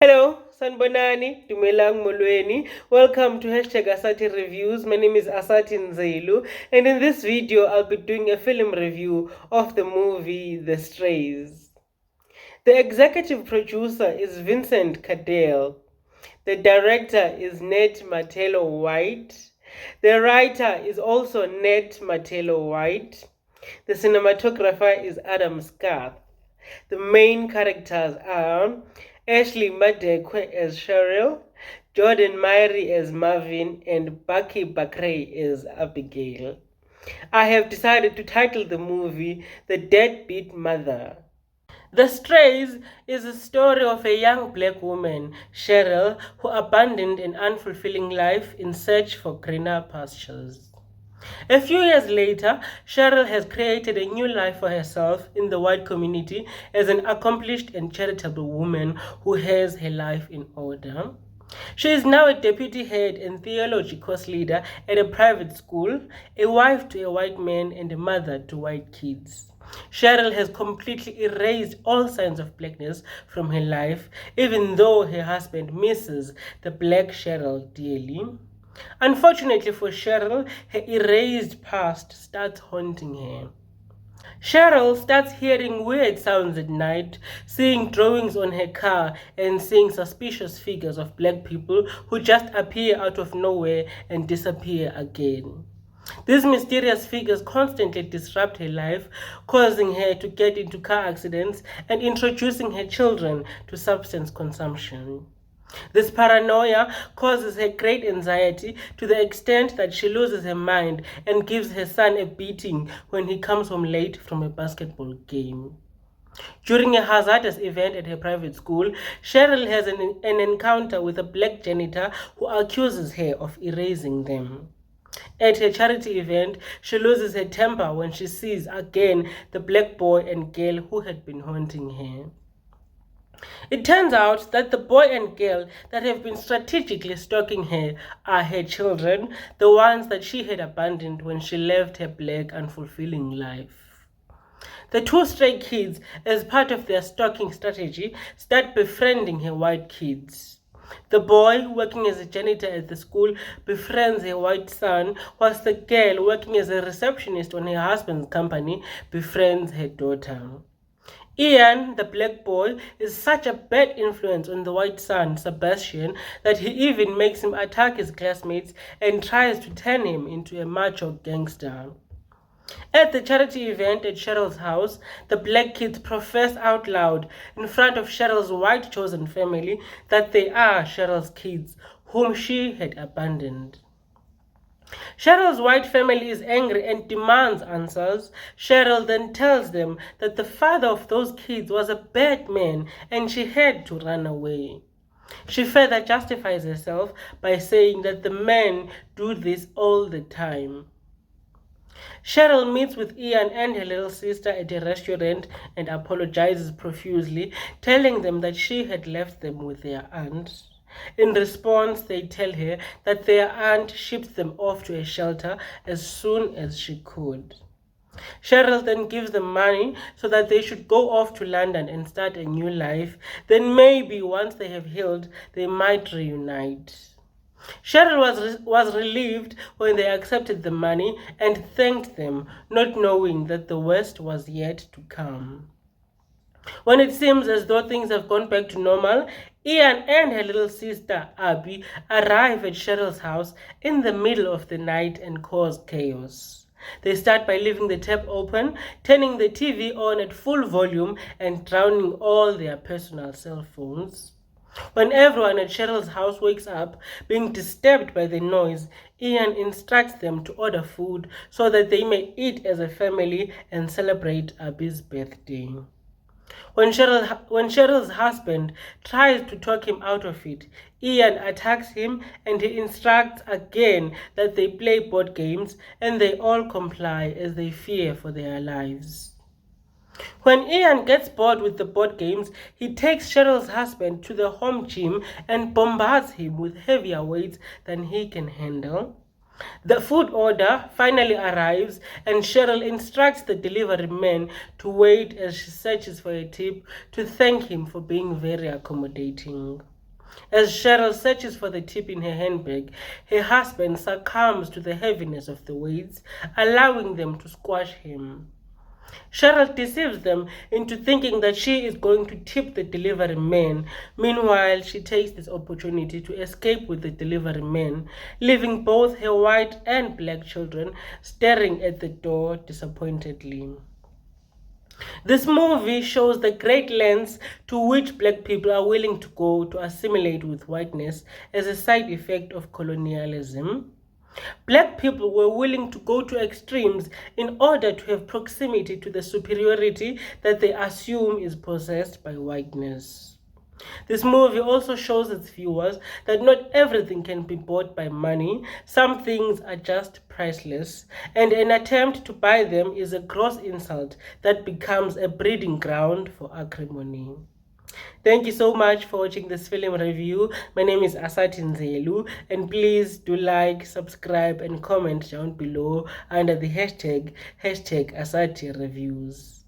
Hello, Sanbonani, Dumelang Molweni. Welcome to Asathi Reviews. My name is Asathi Nzeilu, and in this video, I'll be doing a film review of the movie The Strays. The executive producer is Vincent Cadell. The director is Ned Martello White. The writer is also Ned Martello White. The cinematographer is Adam Scarth. The main characters are Ashley Madekwe as Cheryl, Jordan Myrie as Marvin, and Bucky Bakray as Abigail. I have decided to title the movie The Deadbeat Mother. The Strays is a story of a young black woman, Cheryl, who abandoned an unfulfilling life in search for greener pastures. A few years later, Cheryl has created a new life for herself in the white community as an accomplished and charitable woman who has her life in order. She is now a deputy head and theology course leader at a private school, a wife to a white man, and a mother to white kids. Cheryl has completely erased all signs of blackness from her life, even though her husband misses the black Cheryl dearly. Unfortunately for Cheryl, her erased past starts haunting her. Cheryl starts hearing weird sounds at night, seeing drawings on her car, and seeing suspicious figures of black people who just appear out of nowhere and disappear again. These mysterious figures constantly disrupt her life, causing her to get into car accidents and introducing her children to substance consumption. This paranoia causes her great anxiety to the extent that she loses her mind and gives her son a beating when he comes home late from a basketball game. During a hazardous event at her private school, Cheryl has an encounter with a black janitor who accuses her of erasing them. At her charity event, she loses her temper when she sees again the black boy and girl who had been haunting her. It turns out that the boy and girl that have been strategically stalking her are her children, the ones that she had abandoned when she left her black unfulfilling life. The two stray kids, as part of their stalking strategy, start befriending her white kids. The boy, working as a janitor at the school, befriends her white son, whilst the girl, working as a receptionist on her husband's company, befriends her daughter. Ian, the black boy, is such a bad influence on the white son, Sebastian, that he even makes him attack his classmates and tries to turn him into a macho gangster. At the charity event at Cheryl's house, the black kids profess out loud in front of Cheryl's white chosen family that they are Cheryl's kids, whom she had abandoned. Cheryl's white family is angry and demands answers. Cheryl then tells them that the father of those kids was a bad man and she had to run away. She further justifies herself by saying that the men do this all the time. Cheryl meets with Ian and her little sister at a restaurant and apologizes profusely, telling them that she had left them with their aunt. In response, they tell her that their aunt shipped them off to a shelter as soon as she could. Cheryl then gives them money so that they should go off to London and start a new life. Then maybe once they have healed, they might reunite. Cheryl was relieved when they accepted the money and thanked them, not knowing that the worst was yet to come. When it seems as though things have gone back to normal, Ian and her little sister Abby arrive at Cheryl's house in the middle of the night and cause chaos. They start by leaving the tap open, turning the TV on at full volume, and drowning all their personal cell phones. When everyone at Cheryl's house wakes up, being disturbed by the noise, Ian instructs them to order food so that they may eat as a family and celebrate Abby's birthday. When Cheryl's husband tries to talk him out of it, Ian attacks him and he instructs again that they play board games, and they all comply as they fear for their lives. When Ian gets bored with the board games, he takes Cheryl's husband to the home gym and bombards him with heavier weights than he can handle. The food order finally arrives and Cheryl instructs the delivery man to wait as she searches for a tip to thank him for being very accommodating. As Cheryl searches for the tip in her handbag, her husband succumbs to the heaviness of the weights, allowing them to squash him. Cheryl deceives them into thinking that she is going to tip the delivery man. Meanwhile, she takes this opportunity to escape with the delivery man, leaving both her white and black children staring at the door disappointedly. This movie shows the great lengths to which black people are willing to go to assimilate with whiteness as a side effect of colonialism. Black people were willing to go to extremes in order to have proximity to the superiority that they assume is possessed by whiteness. This movie also shows its viewers that not everything can be bought by money. Some things are just priceless, and an attempt to buy them is a gross insult that becomes a breeding ground for acrimony. Thank you so much for watching this film review. My name is Asathi, and please do like, subscribe, and comment down below under the hashtag Asathi Reviews.